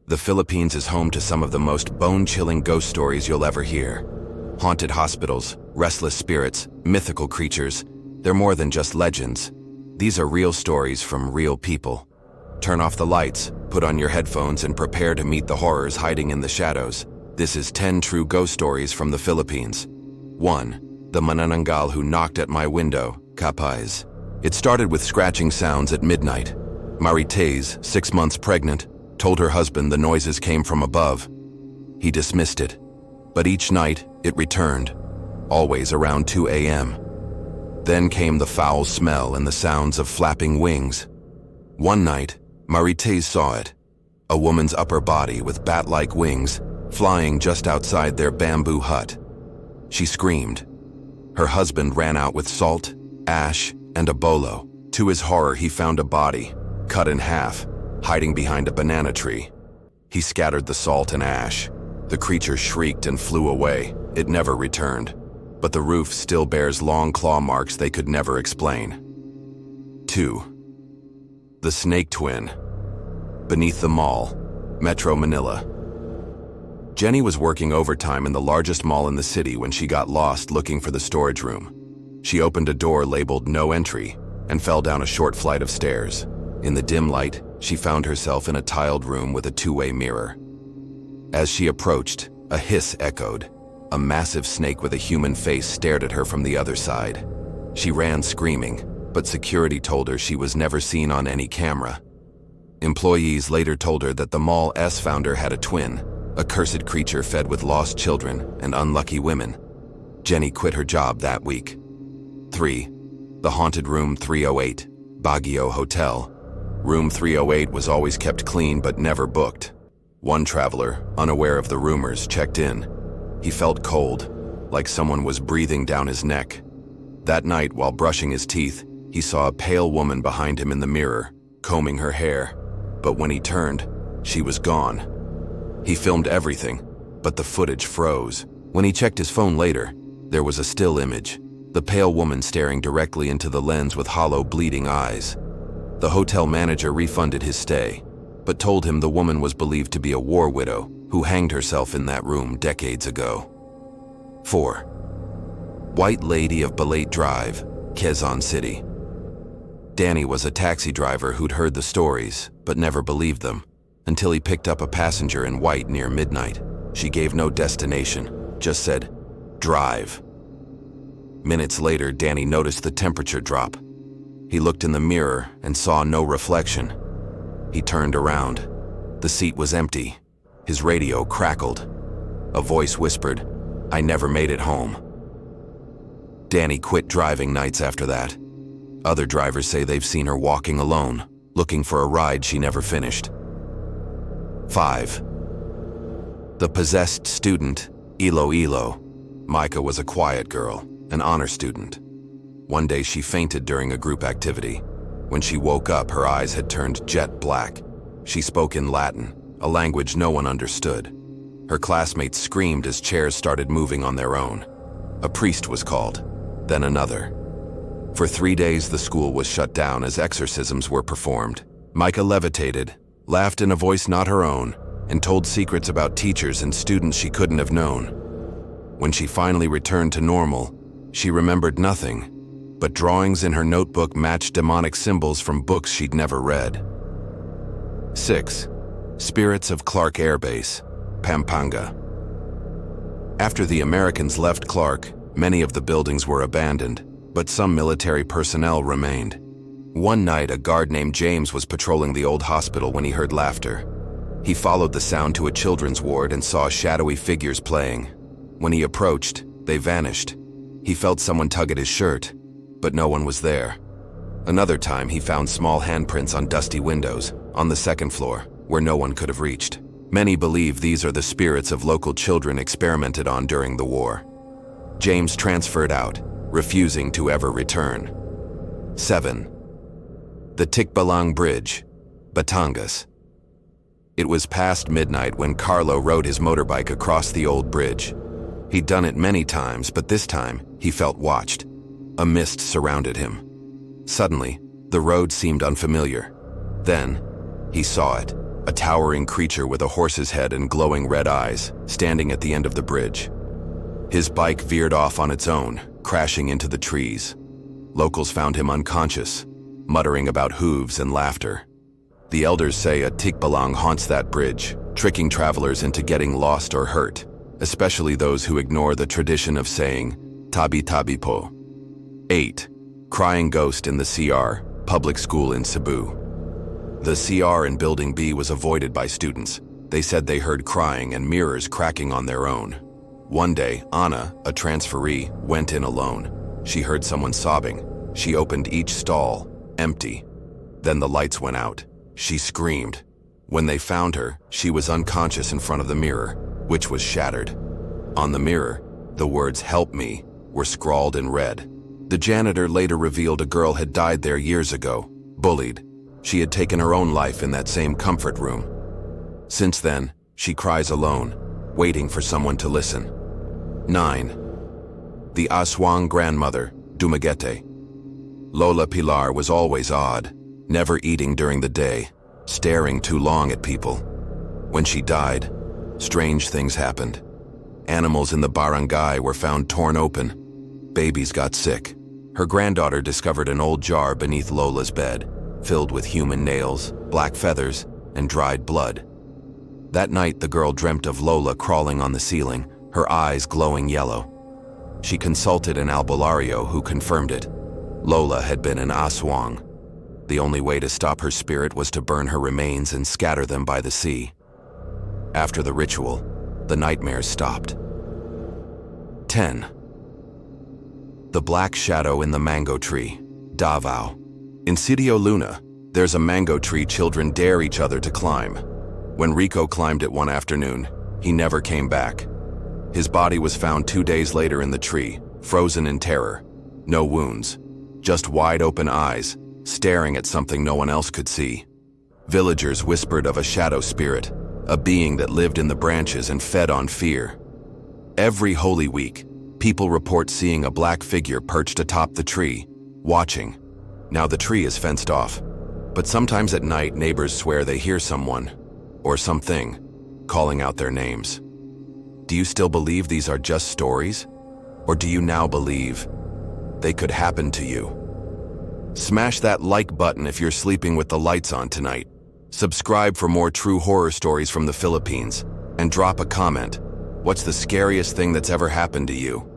The Philippines is home to some of the most bone-chilling ghost stories you'll ever hear. Haunted hospitals, restless spirits, mythical creatures. They're more than just legends. These are real stories from real people. Turn off the lights, put on your headphones, and prepare to meet the horrors hiding in the shadows. This is 10 true ghost stories from the Philippines. 1. The Manananggal who knocked at my window, Kapais. It started with scratching sounds at midnight. Marites, 6 months pregnant, told her husband the noises came from above. He dismissed it. But each night, it returned, always around 2 a.m. Then came the foul smell and the sounds of flapping wings. One night, Marites saw it. A woman's upper body with bat-like wings, flying just outside their bamboo hut. She screamed. Her husband ran out with salt, ash, and a bolo. To his horror, he found a body, cut in half, hiding behind a banana tree. He scattered the salt and ash. The creature shrieked and flew away. It never returned, but the roof still bears long claw marks they could never explain. 2. The Snake Twin. Beneath the mall, Metro Manila. Jenny was working overtime in the largest mall in the city when she got lost looking for the storage room. She opened a door labeled "No Entry" and fell down a short flight of stairs. In the dim light, she found herself in a tiled room with a two-way mirror. As she approached, a hiss echoed. A massive snake with a human face stared at her from the other side. She ran screaming, but security told her she was never seen on any camera. Employees later told her that the mall's founder had a twin, a cursed creature fed with lost children and unlucky women. Jenny quit her job that week. 3. The Haunted Room 308, Baguio Hotel. Room 308 was always kept clean but never booked. One traveler, unaware of the rumors, checked in. He felt cold, like someone was breathing down his neck. That night, while brushing his teeth, he saw a pale woman behind him in the mirror, combing her hair. But when he turned, she was gone. He filmed everything, but the footage froze. When he checked his phone later, there was a still image, the pale woman staring directly into the lens with hollow, bleeding eyes. The hotel manager refunded his stay, but told him the woman was believed to be a war widow who hanged herself in that room decades ago. 4. White Lady of Balete Drive, Quezon City. Danny was a taxi driver who'd heard the stories, but never believed them, until he picked up a passenger in white near midnight. She gave no destination, just said, "Drive." Minutes later, Danny noticed the temperature drop. He looked in the mirror and saw no reflection. He turned around. The seat was empty. His radio crackled. A voice whispered, "I never made it home." Danny quit driving nights after that. Other drivers say they've seen her walking alone, looking for a ride she never finished. 5. The Possessed Student, Iloilo. Micah was a quiet girl, an honor student. One day she fainted during a group activity. When she woke up, her eyes had turned jet black. She spoke in Latin, a language no one understood. Her classmates screamed as chairs started moving on their own. A priest was called, then another. For 3 days, the school was shut down as exorcisms were performed. Micah levitated, laughed in a voice not her own, and told secrets about teachers and students she couldn't have known. When she finally returned to normal, she remembered nothing, but drawings in her notebook matched demonic symbols from books she'd never read. 6. Spirits of Clark Air Base, Pampanga. After the Americans left Clark, many of the buildings were abandoned, but some military personnel remained. One night, a guard named James was patrolling the old hospital when he heard laughter. He followed the sound to a children's ward and saw shadowy figures playing. When he approached, they vanished. He felt someone tug at his shirt, but no one was there. Another time, he found small handprints on dusty windows on the second floor, where no one could have reached. Many believe these are the spirits of local children experimented on during the war. James transferred out, refusing to ever return. 7. The Tikbalang Bridge, Batangas. It was past midnight when Carlo rode his motorbike across the old bridge. He'd done it many times, but this time, he felt watched. A mist surrounded him. Suddenly, the road seemed unfamiliar. Then, he saw it, a towering creature with a horse's head and glowing red eyes, standing at the end of the bridge. His bike veered off on its own, crashing into the trees. Locals found him unconscious, muttering about hooves and laughter. The elders say a tikbalang haunts that bridge, tricking travelers into getting lost or hurt, especially those who ignore the tradition of saying, tabi tabi po. 8. Crying ghost in the CR, public school in Cebu. The CR in Building B was avoided by students. They said they heard crying and mirrors cracking on their own. One day, Anna, a transferee, went in alone. She heard someone sobbing. She opened each stall, empty. Then the lights went out. She screamed. When they found her, she was unconscious in front of the mirror, which was shattered. On the mirror, the words "Help me" were scrawled in red. The janitor later revealed a girl had died there years ago, bullied. She had taken her own life in that same comfort room. Since then, she cries alone, waiting for someone to listen. 9. The Aswang grandmother, Dumaguete. Lola Pilar was always odd, never eating during the day, staring too long at people. When she died, strange things happened. Animals in the barangay were found torn open. Babies got sick. Her granddaughter discovered an old jar beneath Lola's bed, filled with human nails, black feathers, and dried blood. That night, the girl dreamt of Lola crawling on the ceiling, her eyes glowing yellow. She consulted an albulario who confirmed it. Lola had been an aswang. The only way to stop her spirit was to burn her remains and scatter them by the sea. After the ritual, the nightmares stopped. 10. The black shadow in the mango tree, Davao. In Sitio Luna, there's a mango tree children dare each other to climb. When Rico climbed it one afternoon, he never came back. His body was found 2 days later in the tree, frozen in terror. No wounds, just wide-open eyes, staring at something no one else could see. Villagers whispered of a shadow spirit, a being that lived in the branches and fed on fear. Every Holy Week, people report seeing a black figure perched atop the tree, watching. Now the tree is fenced off, but sometimes at night neighbors swear they hear someone, or something, calling out their names. Do you still believe these are just stories? Or do you now believe they could happen to you? Smash that like button if you're sleeping with the lights on tonight. Subscribe for more true horror stories from the Philippines, and drop a comment. What's the scariest thing that's ever happened to you?